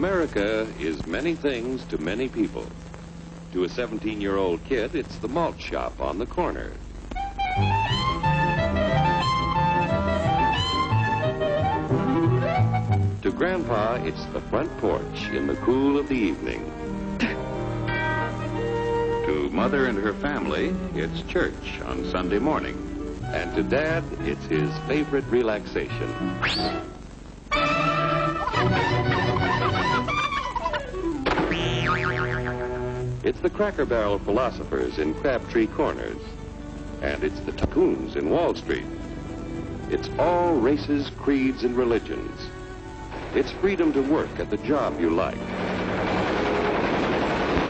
America is many things to many people. To a 17-year-old kid, it's the malt shop on the corner. To Grandpa, it's the front porch in the cool of the evening. To Mother and her family, it's church on Sunday morning. And to Dad, it's his favorite relaxation. It's the Cracker Barrel philosophers in Crabtree Corners. And it's the tycoons in Wall Street. It's all races, creeds, and religions. It's freedom to work at the job you like.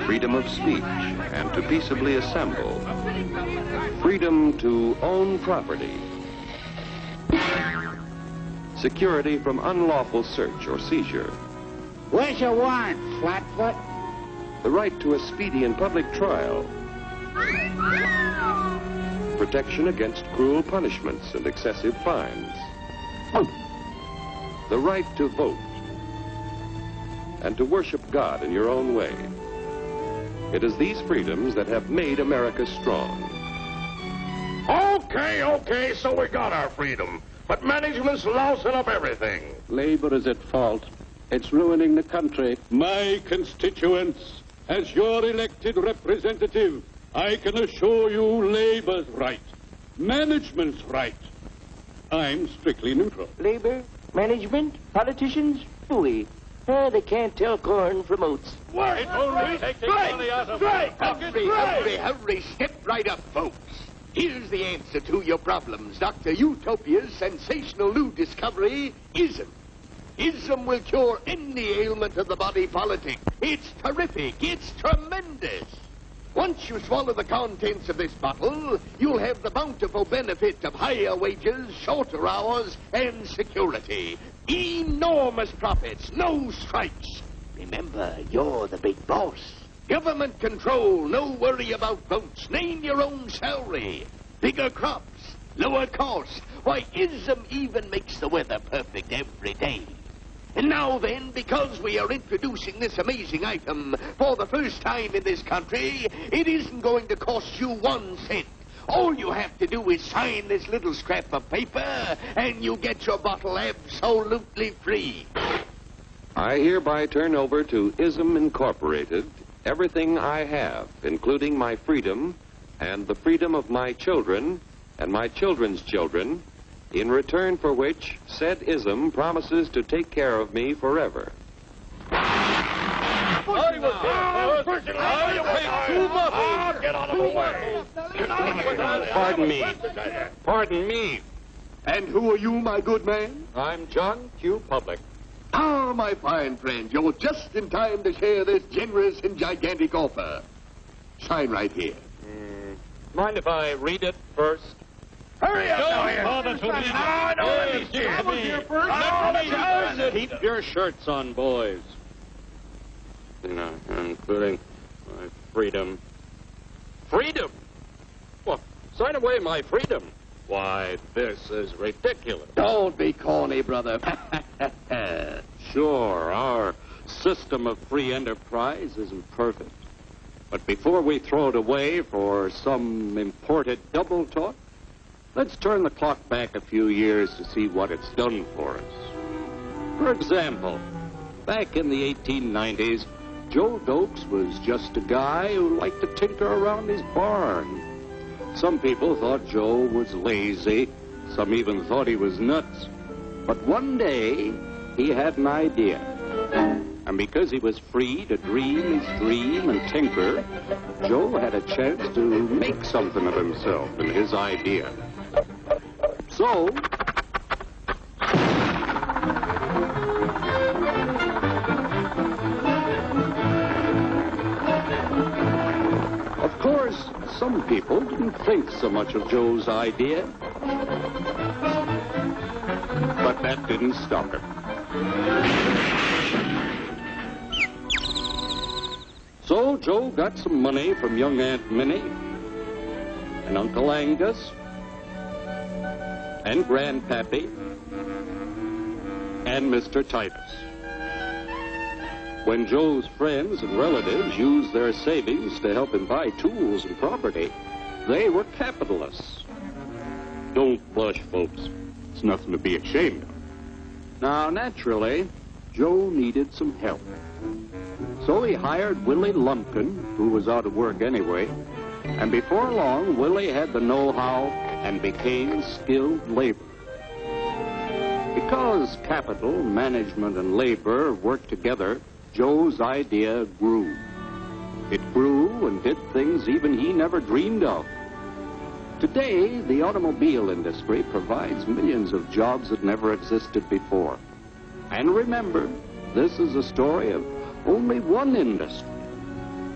Freedom of speech and to peaceably assemble. Freedom to own property. Security from unlawful search or seizure. Where's your warrant, Flatfoot? The right to a speedy and public trial. Protection against cruel punishments and excessive fines. The right to vote. And to worship God in your own way. It is these freedoms that have made America strong. Okay, so we got our freedom. But management's lousing up everything. Labor is at fault. It's ruining the country. My constituents, as your elected representative, I can assure you Labor's right. Management's right. I'm strictly neutral. Labor, management, politicians, fooey. They can't tell corn from oats. Wait, Hurry, step right up, folks. Here's the answer to your problems. Dr. Utopia's sensational new discovery, ism. Ism will cure any ailment of the body politic. It's terrific. It's tremendous. Once you swallow the contents of this bottle, you'll have the bountiful benefit of higher wages, shorter hours, and security. Enormous profits, no strikes. Remember, you're the big boss. Government control, no worry about votes. Name your own salary. Bigger crops, lower costs. Why, ism even makes the weather perfect every day. And now then, because we are introducing this amazing item for the first time in this country, it isn't going to cost you 1 cent. All you have to do is sign this little scrap of paper, and you get your bottle absolutely free. I hereby turn over to ISM Incorporated everything I have, including my freedom and the freedom of my children and my children's children, in return for which said ISM promises to take care of me forever. Get out of the way. Pardon me. And who are you, my good man? I'm John Q. Public. Ah, my fine friend, you're just in time to share this generous and gigantic offer. Sign right here. Mind if I read it first? Hurry up, Keep your shirts on, boys. Including my freedom. Freedom? Well, sign away my freedom. Why, this is ridiculous. Don't be corny, brother. Sure, our system of free enterprise isn't perfect. But before we throw it away for some imported double talk, let's turn the clock back a few years to see what it's done for us. For example, back in the 1890s, Joe Dokes was just a guy who liked to tinker around his barn. Some people thought Joe was lazy. Some even thought he was nuts. But one day, he had an idea. And because he was free to dream his dream and tinker, Joe had a chance to make something of himself and his idea. So, of course, some people didn't think so much of Joe's idea. But that didn't stop him. So Joe got some money from young Aunt Minnie and Uncle Angus and Grandpappy and Mr. Titus. When Joe's friends and relatives used their savings to help him buy tools and property, they were capitalists. Don't blush, folks. It's nothing to be ashamed of. Now, naturally, Joe needed some help. So he hired Willie Lumpkin, who was out of work anyway, and before long, Willie had the know-how and became skilled labor. Because capital, management, and labor worked together, Joe's idea grew. It grew and did things even he never dreamed of. Today, the automobile industry provides millions of jobs that never existed before. And remember, this is a story of only one industry.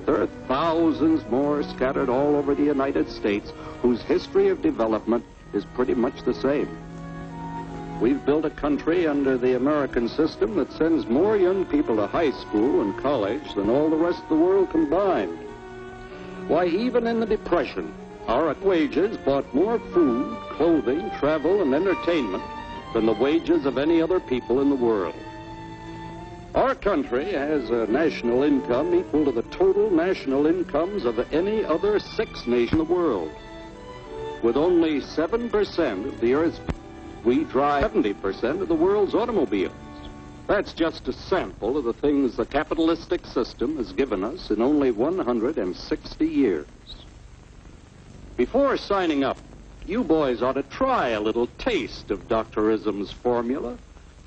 There are thousands more scattered all over the United States whose history of development is pretty much the same. We've built a country under the American system that sends more young people to high school and college than all the rest of the world combined. Why, even in the Depression, our wages bought more food, clothing, travel, and entertainment than the wages of any other people in the world. Our country has a national income equal to the total national incomes of any other 6 nations in the world. With only 7% of the Earth's people, we drive 70% of the world's automobiles. That's just a sample of the things the capitalistic system has given us in only 160 years. Before signing up, you boys ought to try a little taste of Dr. Ism's formula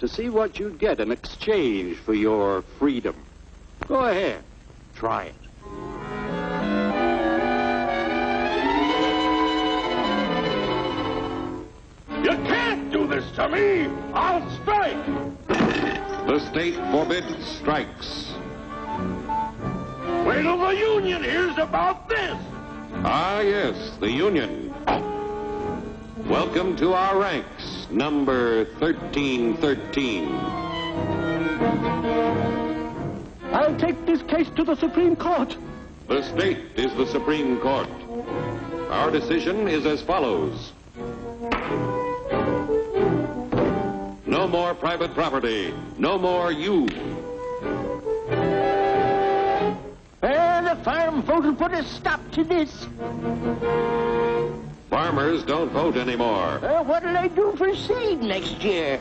to see what you'd get in exchange for your freedom. Go ahead, try it. You can't do this to me! I'll strike! The state forbids strikes. Wait till the union hears about this! Ah, yes, the Union. Welcome to our ranks, number 1313. I'll take this case to the Supreme Court. The state is the Supreme Court. Our decision is as follows. No more private property. No more you. The farm vote will put a stop to this. Farmers don't vote anymore. What'll I do for seed next year?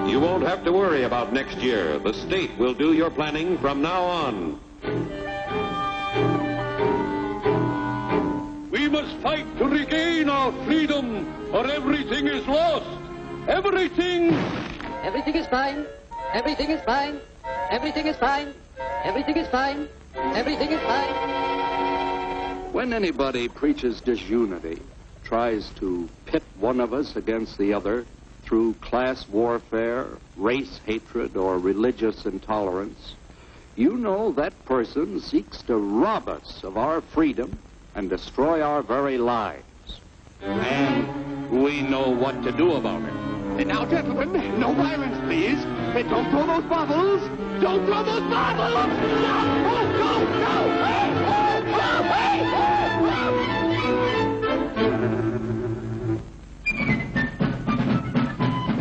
You won't have to worry about next year. The state will do your planning from now on. We must fight to regain our freedom, or everything is lost. Everything! Everything is fine. Everything is fine. Everything is fine. Everything is fine. Everything is fine. When anybody preaches disunity, tries to pit one of us against the other through class warfare, race hatred, or religious intolerance, you know that person seeks to rob us of our freedom and destroy our very lives. And we know what to do about it. Now, gentlemen, no violence, please. Don't throw those bottles. Don't throw those bottles. No! Oh, go, go! Hey,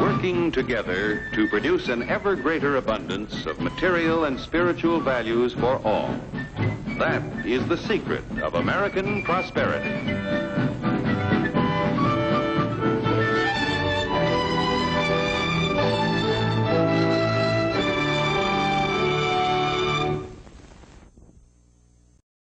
Working together to produce an ever greater abundance of material and spiritual values for all. That is the secret of American prosperity.